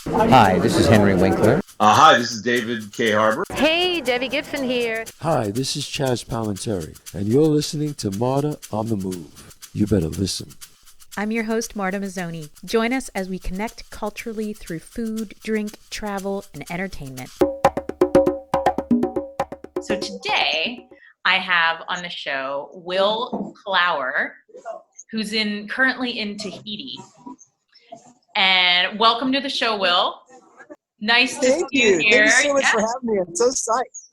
Hi, this is Henry Winkler. Hi, this is David K. Harbour. Hey, Debbie Gibson here. Hi, this is Chaz Palminteri, and you're listening to Marta on the Move. You better listen. I'm your host, Marta Mazzoni. Join us as we connect culturally through food, drink, travel, and entertainment. So today, I have on the show Will Clower, who's currently in Tahiti. And welcome to the show, Will. Nice to see you here. Thank you so much for having me. I'm so psyched.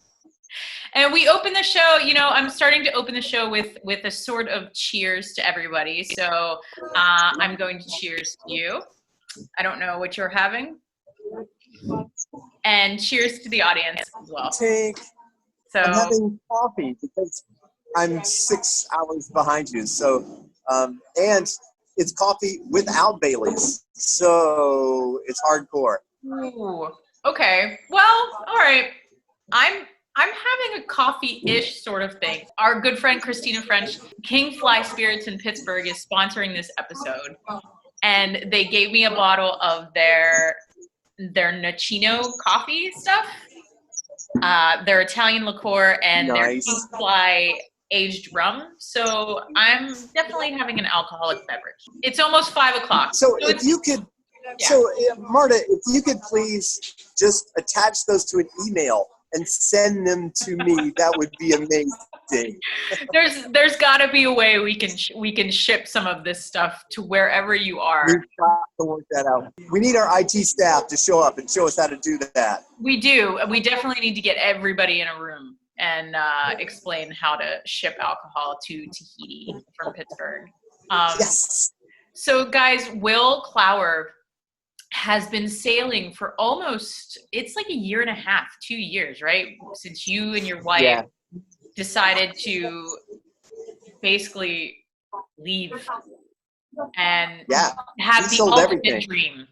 And we open the show, I'm starting to open the show with a sort of cheers to everybody. So I'm going to cheers to you. I don't know what you're having. And cheers to the audience as well. I'm having coffee because I'm 6 hours behind you. So, and it's coffee without Bailey's. So it's hardcore. Ooh, okay. Well, all right. I'm having a coffee-ish sort of thing. Our good friend Christina French, King Fly Spirits in Pittsburgh, is sponsoring this episode, and they gave me a bottle of their Nocino coffee stuff, their Italian liqueur, and their King Fly aged rum. So I'm definitely having an alcoholic beverage. It's almost 5 o'clock. So if you could. Yeah. So, Marta, if you could please just attach those to an email and send them to me, that would be amazing. There's got to be a way we can ship some of this stuff to wherever you are. We've got to work that out. We need our IT staff to show up and show us how to do that. We do. We definitely need to get everybody in a room and explain how to ship alcohol to Tahiti from Pittsburgh. Yes. So, guys, Will Clower has been sailing for it's like a year and a half, 2 years, right? Since you and your wife decided to basically leave and have the ultimate dream.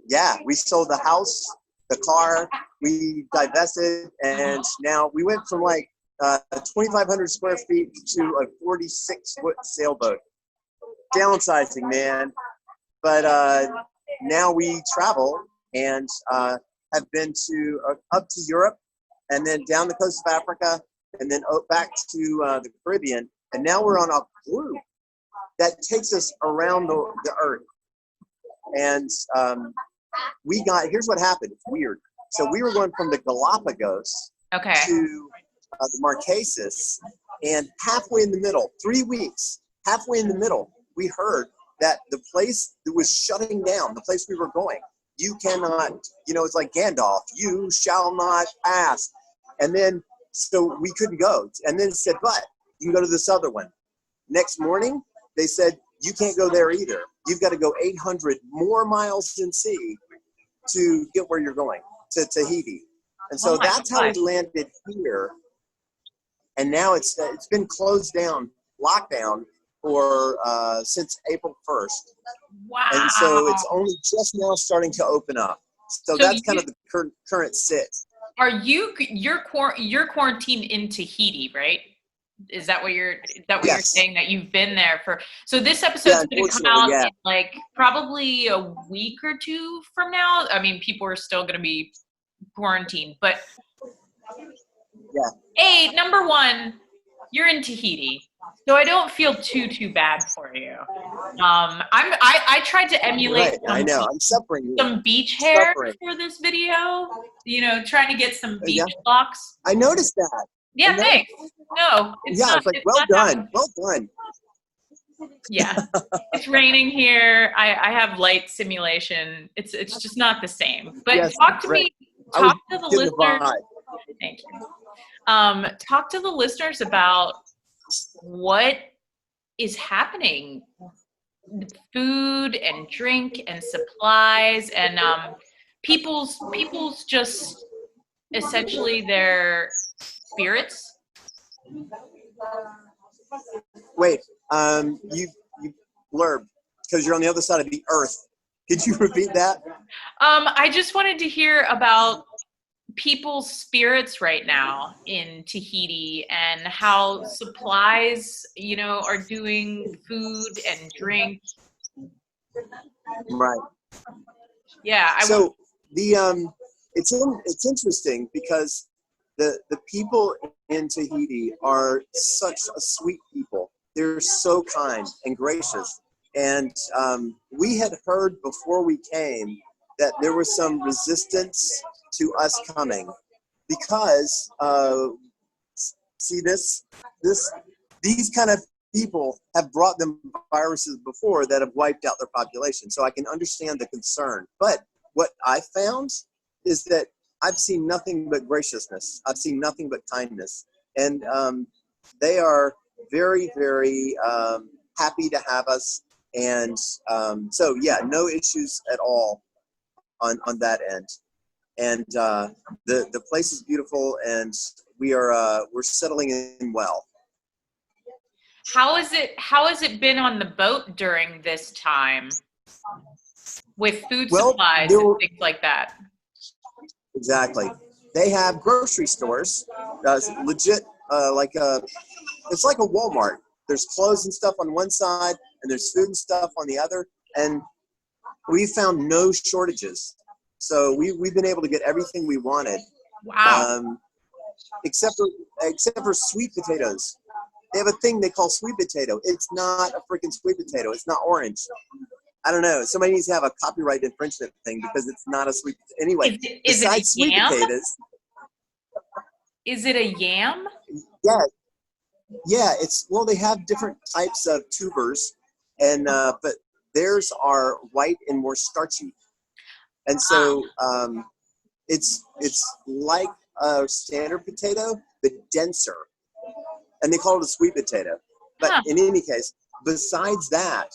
Yeah, we sold the house, the car, we divested, and now we went from like 2,500 square feet to a 46-foot sailboat. Downsizing, man. But now we travel and have been up to Europe and then down the coast of Africa and then back to the Caribbean. And now we're on a cruise that takes us around the earth. And here's what happened. It's weird. So we were going from the Galapagos to the Marquesas, and halfway in the middle, 3 weeks, halfway in the middle, we heard that the place that was shutting down, the place we were going, you cannot, it's like Gandalf, you shall not pass. And then, so we couldn't go. And then it said, but you can go to this other one. Next morning, they said, you can't go there either. You've got to go 800 more miles in sea to get where you're going, to Tahiti. And so that's how we landed here. And now it's been closed down, lockdown, for since April 1st. Wow. And so it's only just now starting to open up. So that's kind of the current sit. Are you're quarantined in Tahiti, right? Is that what you're saying, that you've been there for? So this episode's going to come out in like probably a week or two from now. I mean, people are still going to be quarantined, but number one, you're in Tahiti. So I don't feel too bad for you. I tried to emulate some beach hair for this video. Trying to get some beach locks. I noticed that. Yeah, thanks. No, it's like well done. Well done. Yeah, it's raining here. I have light simulation. It's just not the same. But talk to me. Talk to the listeners. Thank you. Talk to the listeners about what is happening with food and drink and supplies and people's just essentially their spirits. Wait, you blurb because you're on the other side of the earth. Could you repeat that? I just wanted to hear about people's spirits right now in Tahiti and how supplies, are doing food and drink. Right. Yeah. So it's interesting because the people in Tahiti are such a sweet people. They're so kind and gracious. And we had heard before we came that there was some resistance to us coming because see these kind of people have brought them viruses before that have wiped out their population. So I can understand the concern. But what I found is that I've seen nothing but graciousness. I've seen nothing but kindness. And they are very, very happy to have us. And so, yeah, no issues at all on that end. And the place is beautiful, and we're settling in well. How is it? How has it been on the boat during this time with food supplies and things like that? Exactly. They have grocery stores, legit, it's like a Walmart. There's clothes and stuff on one side, and there's food and stuff on the other. And we found no shortages. So we've been able to get everything we wanted. Wow. Except for sweet potatoes. They have a thing they call sweet potato. It's not a freaking sweet potato. It's not orange. I don't know. Somebody needs to have a copyright infringement thing because it's not a sweet potato. Anyway, is it a sweet yam? Potatoes. Is it a yam? Yeah. Yeah, they have different types of tubers, and but theirs are white and more starchy. And so it's like a standard potato, but denser. And they call it a sweet potato. But in any case, besides that,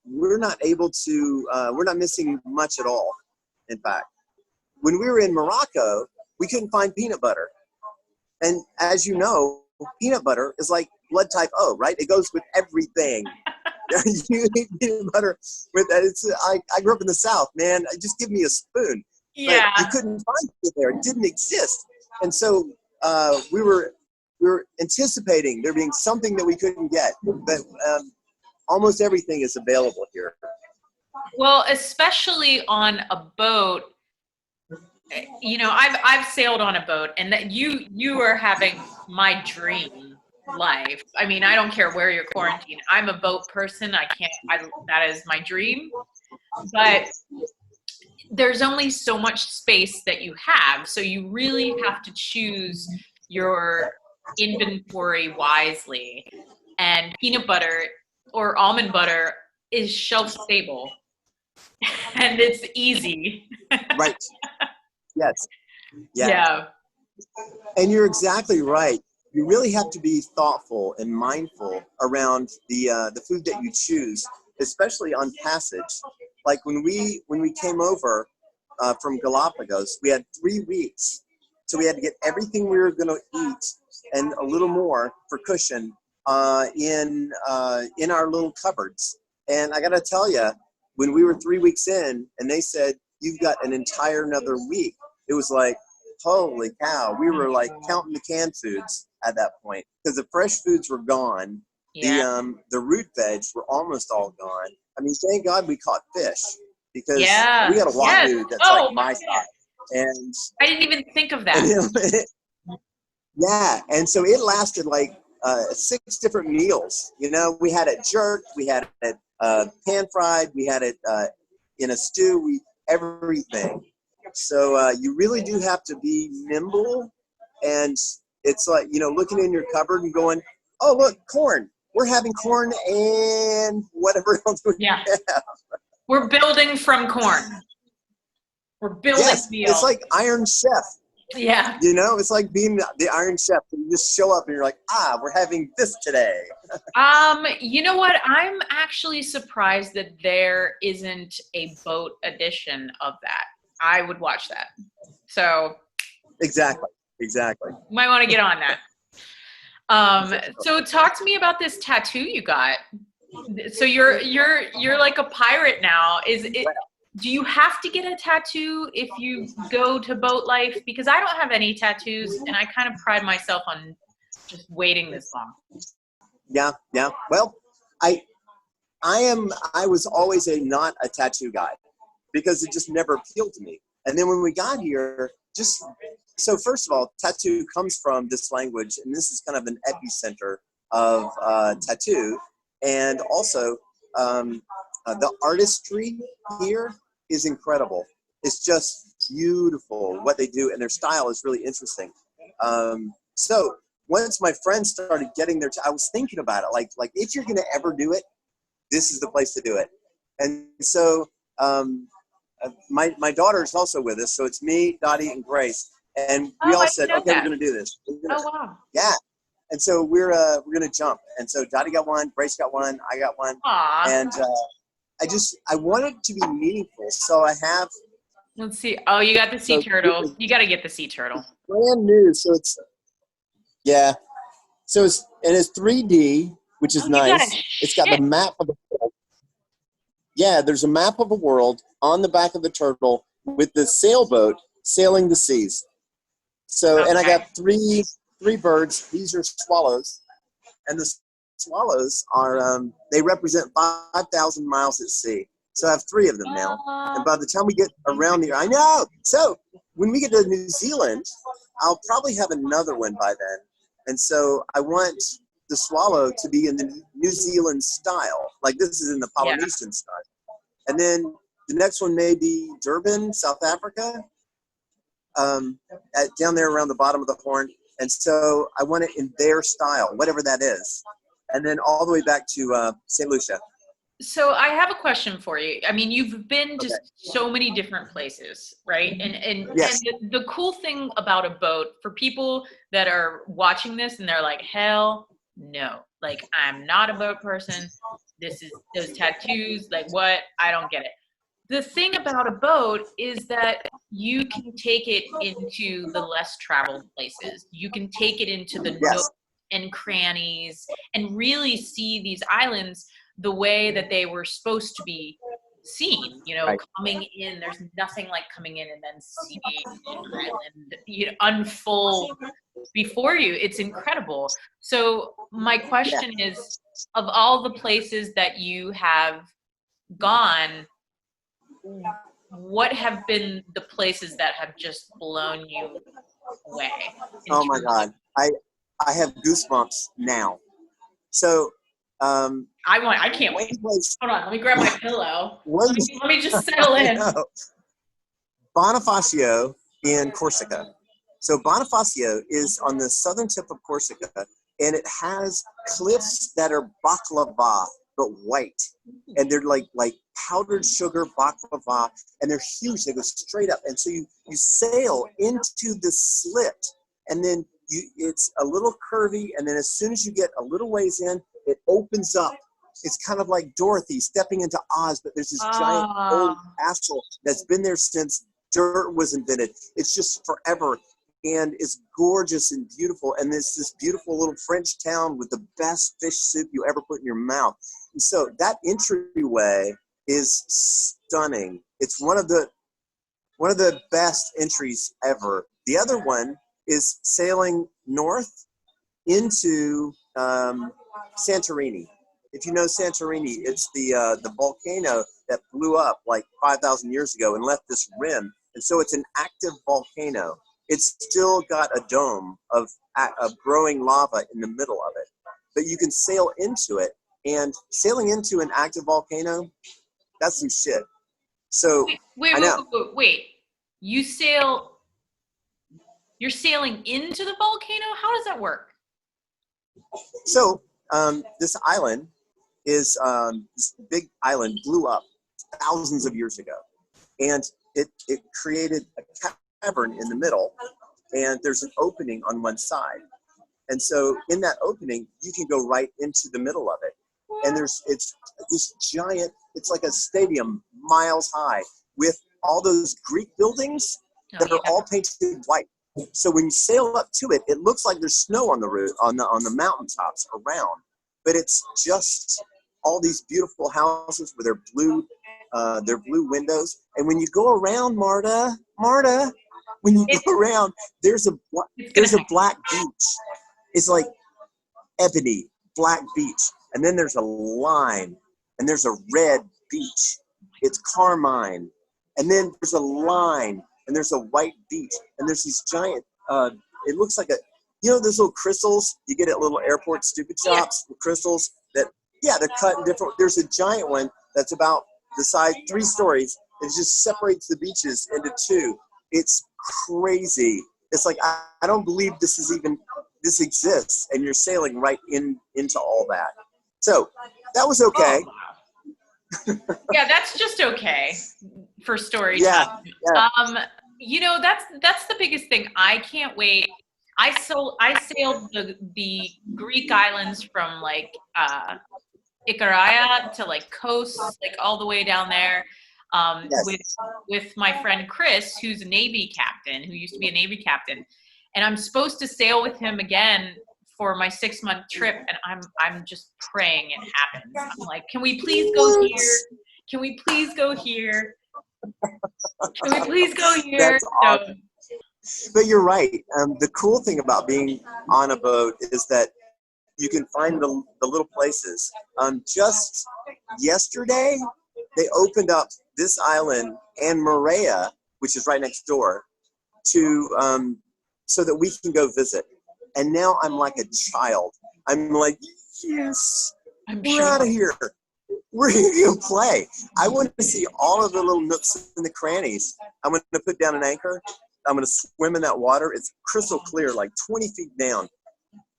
we're not missing much at all, in fact. When we were in Morocco, we couldn't find peanut butter. And as you know, peanut butter is like blood type O, right? It goes with everything. You eat peanut butter with that. I grew up in the South, man. Just give me a spoon. Yeah. But you couldn't find it there. It didn't exist. And so we were anticipating there being something that we couldn't get. But almost everything is available here. Well, especially on a boat. You know, I've sailed on a boat, and that you are having my dream life. I mean, I don't care where you're quarantined. I'm a boat person. That is my dream. But there's only so much space that you have, so you really have to choose your inventory wisely. And peanut butter or almond butter is shelf stable, and it's easy. Right. Yes. Yeah. And you're exactly right. You really have to be thoughtful and mindful around the food that you choose, especially on passage. Like when we came over from Galapagos, we had 3 weeks, so we had to get everything we were going to eat and a little more for cushion in our little cupboards. And I got to tell you, when we were 3 weeks in, and they said you've got an entire another week, it was like, holy cow! We were like counting the canned foods at that point because the fresh foods were gone. Yeah. The root veg were almost all gone. I mean, thank God we caught fish because we got a wahoo that's like my size. And I didn't even think of that. Yeah, and so it lasted like 6 different meals. You know, we had it jerked, we had it pan fried, we had it in a stew, everything. So you really do have to be nimble, and it's like, you know, looking in your cupboard and going, oh, look, corn. We're having corn and whatever else we have. We're building from corn. We're building meals. It's like Iron Chef. Yeah. You know, it's like being the Iron Chef. You just show up and you're like, we're having this today. You know what? I'm actually surprised that there isn't a boat edition of that. I would watch that. So. Exactly. Might want to get on that. So talk to me about this tattoo you got. So you're like a pirate now. Do you have to get a tattoo if you go to boat life? Because I don't have any tattoos, and I kind of pride myself on just waiting this long. Yeah. Well, I was always not a tattoo guy. because it just never appealed to me. And then when we got here, so first of all, tattoo comes from this language, and this is kind of an epicenter of tattoo. And also, the artistry here is incredible. It's just beautiful what they do, and their style is really interesting. So once my friends started getting their, I was thinking about it, like if you're gonna ever do it, this is the place to do it. And so my daughter is also with us, so it's me, Dottie, and Grace, and we all said, okay, we're gonna do this. Oh wow! Yeah. And so we're gonna jump. And so Dottie got one, Grace got one, I got one, Aww. and I want it to be meaningful. So I have. Let's see. Oh, you got the sea turtle. You got to get the sea turtle. Brand new, so it's So it's 3D, which is nice. It's got the map of the world. Yeah, there's a map of a world on the back of the turtle with the sailboat sailing the seas. So, and I got three birds. These are swallows, and the swallows are they represent 5,000 miles at sea. So I have 3 of them now. And by the time we get around the, I know. So when we get to New Zealand, I'll probably have another one by then. And so I want the swallow to be in the New Zealand style. Like this is in the Polynesian style. And then the next one may be Durban, South Africa, down there around the bottom of the horn. And so I want it in their style, whatever that is. And then all the way back to St. Lucia. So I have a question for you. I mean, you've been to so many different places, right? And yes. And the cool thing about a boat, for people that are watching this and they're like, hell no, like I'm not a boat person. This is those tattoos, like what? I don't get it. The thing about a boat is that you can take it into the less traveled places. You can take it into the nooks and crannies and really see these islands the way that they were supposed to be seen, you know, coming in. There's nothing like coming in and then seeing an island, you know, unfold before you. It's incredible. So my question is, of all the places that you have gone, what have been the places that have just blown you away? Oh my God. I have goosebumps now. So I can't wait. Hold on, let me grab my pillow. Let me just settle in. Bonifacio in Corsica. So Bonifacio is on the southern tip of Corsica, and it has cliffs that are baklava, but white. And they're like powdered sugar baklava, and they're huge. They go straight up. And so you sail into the slit, and then it's a little curvy, and then as soon as you get a little ways in, it opens up. It's kind of like Dorothy stepping into Oz, but there's this giant old castle that's been there since dirt was invented. It's just forever, and it's gorgeous and beautiful. And there's this beautiful little French town with the best fish soup you ever put in your mouth. And so that entryway is stunning. It's one of the best entries ever. The other one is sailing north into Santorini. If you know Santorini, it's the volcano that blew up like 5,000 years ago and left this rim. And so it's an active volcano. It's still got a dome of growing lava in the middle of it. But you can sail into it. And sailing into an active volcano, that's some shit. So Wait. You're sailing into the volcano? How does that work? So this island is this big island blew up thousands of years ago, and it created a cavern in the middle, and there's an opening on one side, and so in that opening you can go right into the middle of it, and it's this giant, it's like a stadium miles high with all those Greek buildings that are all painted white. So when you sail up to it, it looks like there's snow on the roof, on the mountaintops around, but it's just all these beautiful houses with their blue windows. And when you go around, Marta, when you go around, there's a black beach. It's like ebony black beach, and then there's a lime, and there's a red beach. It's carmine. And then there's a line, and there's a white beach, and there's these giant, it looks like those little crystals you get at little airport stupid shops, the crystals that, they're cut in different, there's a giant one that's about the size, 3 stories. It just separates the beaches into 2. It's crazy. It's like, I don't believe this exists, and you're sailing right into all that. So that was okay. Oh, wow. Yeah, that's just okay for storytelling. Yeah. That's the biggest thing. I can't wait. I sailed the Greek islands from like Ikaria to like Kos, like all the way down there. With my friend Chris, who's a Navy captain, who used to be a Navy captain, and I'm supposed to sail with him again for my 6-month trip, and I'm just praying it happens. I'm like, can we please go here? Can we please go here? Can we please go here? That's awesome. But you're right. The cool thing about being on a boat is that you can find the little places. Just yesterday, they opened up this island and Moorea, which is right next door, to so that we can go visit. And now I'm like a child. I'm like, yes, we're out of here. We're going to play. I want to see all of the little nooks and the crannies. I'm going to put down an anchor. I'm going to swim in that water. It's crystal clear, like 20 feet down.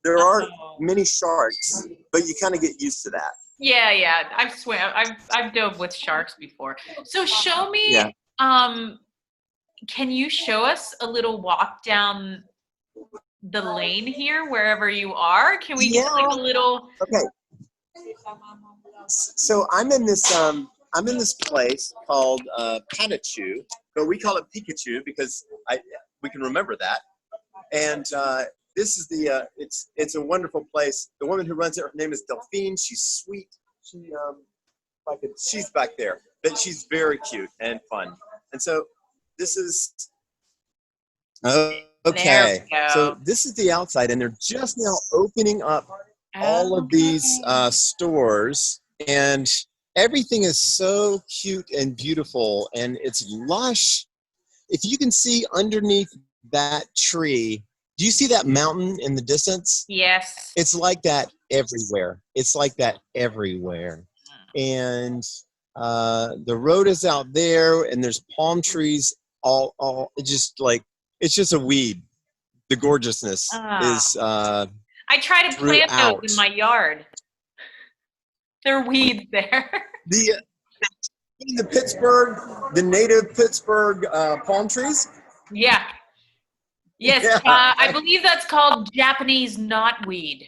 There are many sharks, but you kind of get used to that. Yeah. I've dove with sharks before. So show me. Yeah. Can you show us a little walk down the lane here, wherever you are? Can we get like a little? Okay. So I'm in this place called Patachu, but we call it Pikachu because we can remember that. And this is it's a wonderful place. The woman who runs it, her name is Delphine. She's sweet. She's back there, but she's very cute and fun. And so this is okay. So this is the outside, and they're just now opening up all of these stores, and everything is so cute and beautiful, and it's lush. If you can see underneath that tree, do you see that mountain in the distance? Yes. It's like that everywhere. And the road is out there, and there's palm trees all it's just a weed. The gorgeousness is I try to plant those in my yard. There are weeds there. The native Pittsburgh palm trees. Yeah. Yes, Yeah. I believe that's called Japanese knotweed.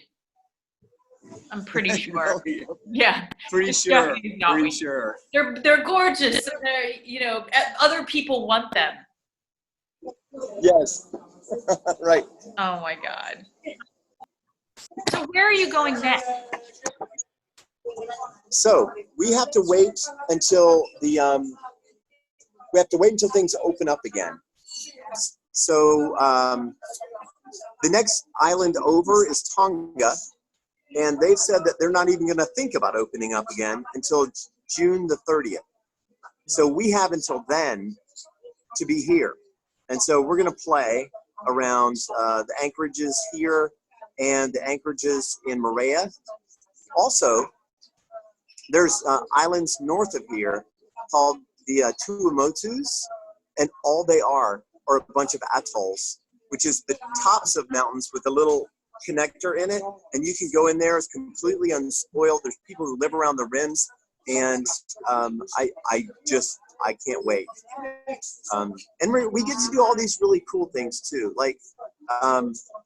I'm pretty sure. Yeah. Pretty sure. They're gorgeous. They're, other people want them. Yes. Right. Oh my God. So where are you going next? So we have to wait until things open up again. So the next island over is Tonga, and they've said that they're not even going to think about opening up again until June the 30th. So we have until then to be here. And so we're going to play around the anchorages here and the anchorages in Moorea. Also, there's islands north of here called the Tuamotus, and all they are a bunch of atolls, which is the tops of mountains with a little connector in it, and you can go in there. It's completely unspoiled. There's people who live around the rims, and I can't wait. And we get to do all these really cool things too. Like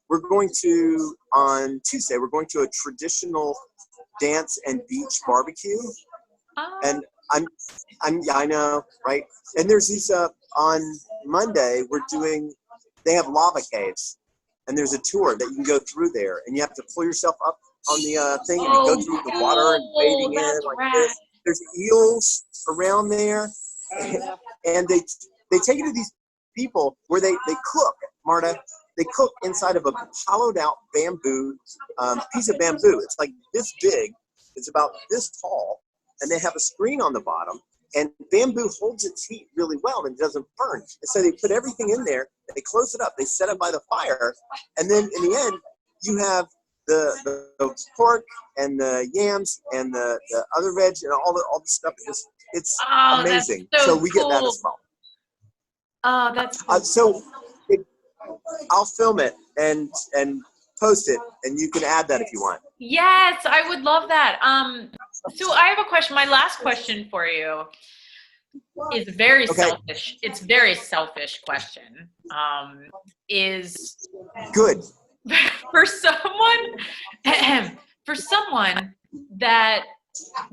we're going to, on Tuesday, we're going to a traditional dance and beach barbecue. And I know, right? And there's these, on Monday, they have lava caves. And there's a tour that you can go through there. And you have to pull yourself up on the thing and you go through the water and wading in like this. There's eels around there. And they take you to these people where they cook, Marta. They cook inside of a hollowed out bamboo, piece of bamboo. It's like this big. It's about this tall. And they have a screen on the bottom. And bamboo holds its heat really well and doesn't burn. And so they put everything in there, they close it up, they set it by the fire, and then in the end, you have the pork and the yams and the other veg and all the stuff. It's amazing. So we cool. get that as well. Oh, that's cool. I'll film it and post it, and you can add that if you want. Yes, I would love that. So I have a question. My last question for you is very selfish. It's very selfish question. Is good for someone that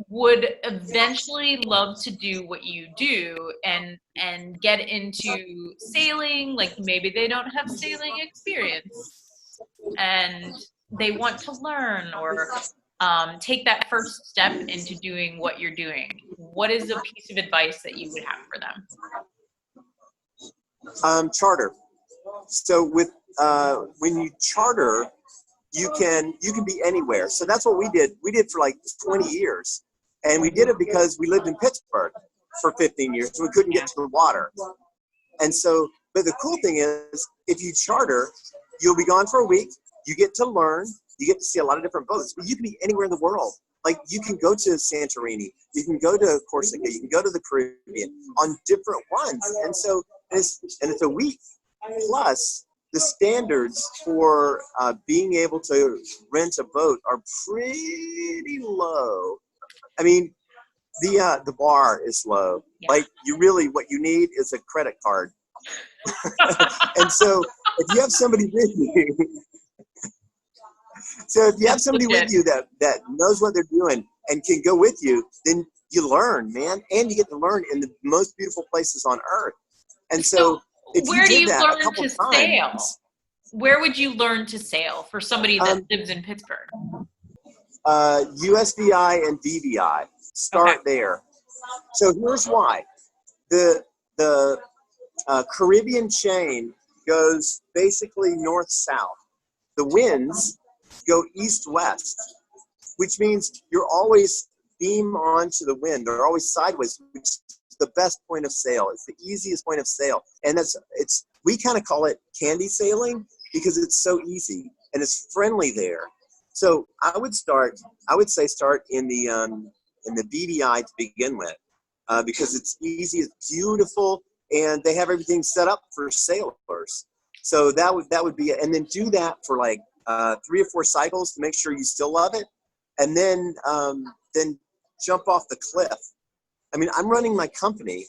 would eventually love to do what you do and get into sailing, like maybe they don't have sailing experience and they want to learn or take that first step into doing what you're doing. What is a piece of advice that you would have for them? Charter. So with when you charter, you can be anywhere. So that's what we did. We did for like 20 years, and we did it because we lived in Pittsburgh for 15 years. So we couldn't get to the water, and so. But the cool thing is, if you charter, you'll be gone for a week. You get to learn. You get to see a lot of different boats. But you can be anywhere in the world. Like you can go to Santorini, you can go to Corsica, you can go to the Caribbean on different ones, and so it's a week. Plus, the standards for being able to rent a boat are pretty low. I mean, the bar is low. Yeah. Like what you need is a credit card. And so if you have somebody with you, that knows what they're doing and can go with you, then you learn, man, and you get to learn in the most beautiful places on earth. And so if where you do you that learn a couple to times, sail? Where would you learn to sail for somebody that lives in Pittsburgh? USVI and DVI. Start there. So here's why. The Caribbean chain goes basically north-south. The winds go east-west, which means you're always beam onto the wind. They're always sideways, which is the best point of sail. It's the easiest point of sail. And we kind of call it candy sailing because it's so easy and it's friendly there. So I would say start in the BVI to begin with, because it's easy, it's beautiful, and they have everything set up for sailors. So that would be it. And then do that for like 3 or 4 cycles to make sure you still love it, and then jump off the cliff. I mean, I'm running my company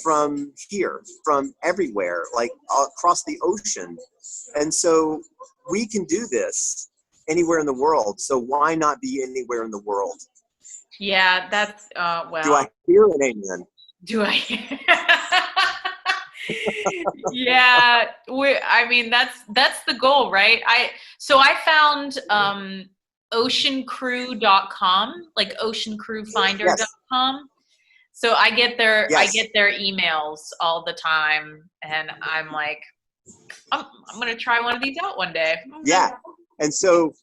from here, from everywhere, like across the ocean, and so we can do this anywhere in the world. So why not be anywhere in the world? Yeah, that's well. Do I hear an amen? Do I? Yeah, I mean that's the goal, right? I found oceancrew.com, like oceancrewfinder.com. So I get their emails all the time, and I'm like, I'm gonna try one of these out one day. Yeah, and so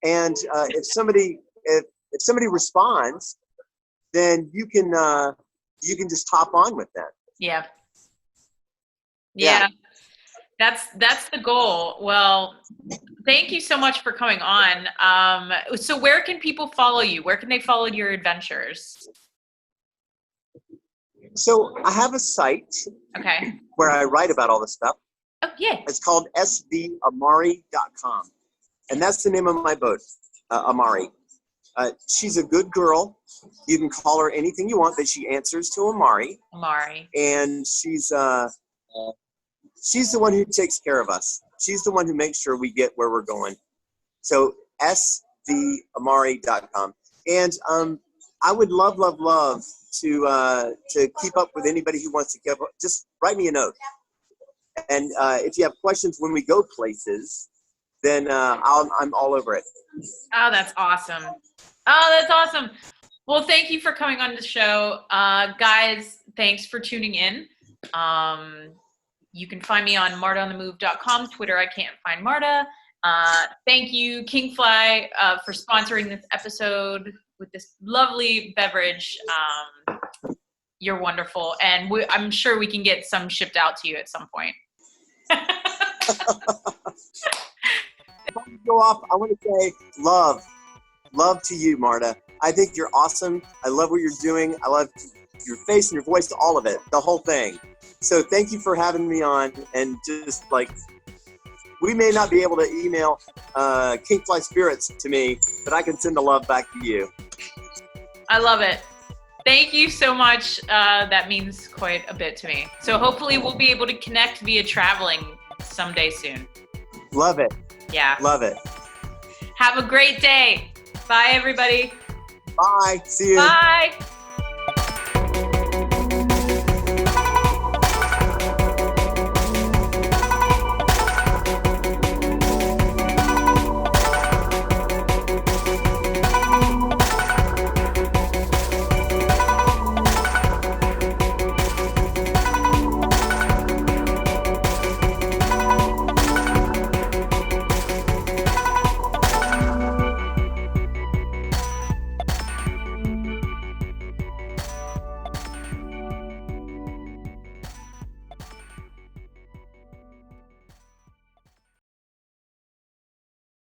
and if somebody responds, then you can just hop on with them. Yeah. That's the goal. Well, thank you so much for coming on. So where can people follow you? Where can they follow your adventures? So I have a site where I write about all this stuff. Oh, yeah. It's called svamari.com. And that's the name of my boat, Amari. She's a good girl. You can call her anything you want, but she answers to Amari. And she's the one who takes care of us. She's the one who makes sure we get where we're going. So svamari.com. And I would love to keep up with anybody who wants to keep up. Just write me a note. And if you have questions when we go places, then I'm all over it. Oh, that's awesome. That's awesome. Well, thank you for coming on the show. Guys, thanks for tuning in. You can find me on martaonthemove.com. Twitter, I can't find Marta. Thank you, Kingfly, for sponsoring this episode. with this lovely beverage. You're wonderful, and I'm sure we can get some shipped out to you at some point. Before we go off, I want to say love to you, Marta. I think you're awesome. I love what you're doing. I love your face and your voice, all of it, the whole thing. So thank you for having me on. And just like, we may not be able to email King Fly Spirits to me, but I can send the love back to you. I love it. Thank you so much. That means quite a bit to me. So hopefully we'll be able to connect via traveling someday soon. Love it. Yeah. Love it. Have a great day. Bye, everybody. Bye. See you. Bye.